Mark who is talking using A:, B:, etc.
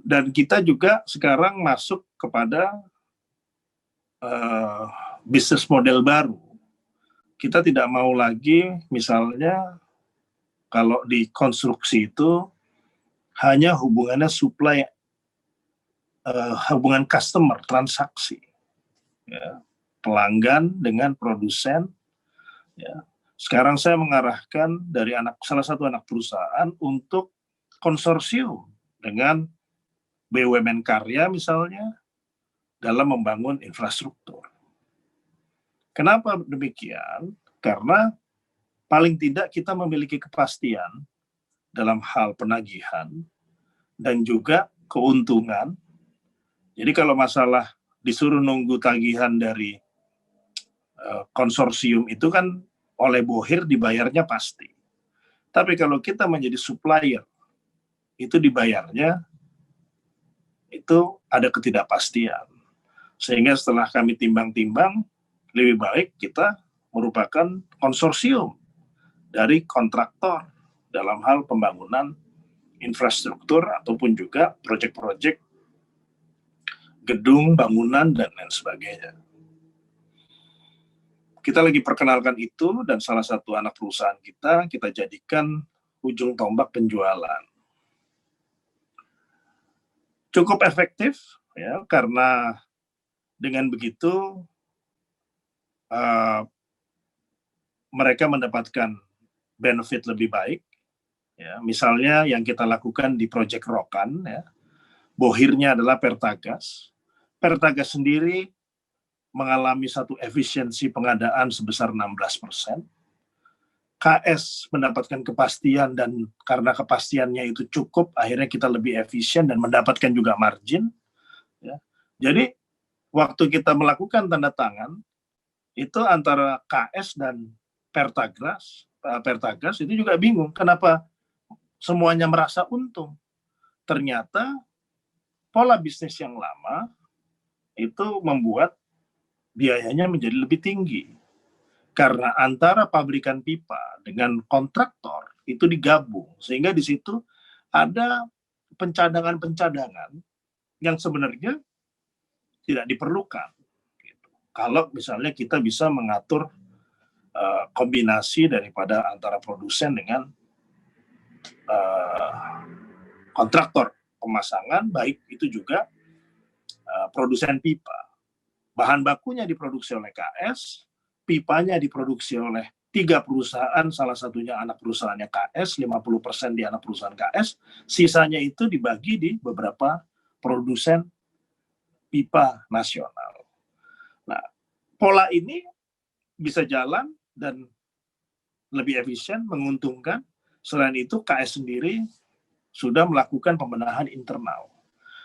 A: Dan kita juga sekarang masuk kepada bisnis model baru. Kita tidak mau lagi misalnya kalau di konstruksi itu hanya hubungannya supply, hubungan customer, transaksi, ya, pelanggan dengan produsen. Ya. Sekarang saya mengarahkan dari salah satu anak perusahaan untuk konsorsium dengan BUMN karya misalnya dalam membangun infrastruktur. Kenapa demikian? Karena paling tidak kita memiliki kepastian dalam hal penagihan dan juga keuntungan. Jadi kalau masalah disuruh nunggu tagihan dari konsorsium itu kan oleh Bohir dibayarnya pasti. Tapi kalau kita menjadi supplier, itu dibayarnya itu ada ketidakpastian. Sehingga setelah kami timbang-timbang, lebih baik kita merupakan konsorsium dari kontraktor dalam hal pembangunan infrastruktur ataupun juga proyek-proyek gedung, bangunan, dan lain sebagainya. Kita lagi perkenalkan itu, dan salah satu anak perusahaan kita jadikan ujung tombak penjualan. Cukup efektif, ya, karena dengan begitu mereka mendapatkan benefit lebih baik. Ya, misalnya yang kita lakukan di Project Rokan, ya, Bohirnya adalah Pertagas. Pertagas sendiri mengalami satu efisiensi pengadaan sebesar 16%. KS mendapatkan kepastian, dan karena kepastiannya itu cukup, akhirnya kita lebih efisien dan mendapatkan juga margin. Ya. Jadi waktu kita melakukan tanda tangan, itu antara KS dan Pertagas itu juga bingung kenapa semuanya merasa untung. Ternyata pola bisnis yang lama itu membuat biayanya menjadi lebih tinggi. Karena antara pabrikan pipa dengan kontraktor itu digabung. Sehingga di situ ada pencadangan-pencadangan yang sebenarnya tidak diperlukan. Kalau misalnya kita bisa mengatur kombinasi daripada antara produsen dengan kontraktor pemasangan, baik itu juga produsen pipa. Bahan bakunya diproduksi oleh KS, pipanya diproduksi oleh 3 perusahaan, salah satunya anak perusahaannya KS, 50% di anak perusahaan KS, sisanya itu dibagi di beberapa produsen pipa nasional. Nah, pola ini bisa jalan dan lebih efisien, menguntungkan. Selain itu, KS sendiri sudah melakukan pembenahan internal.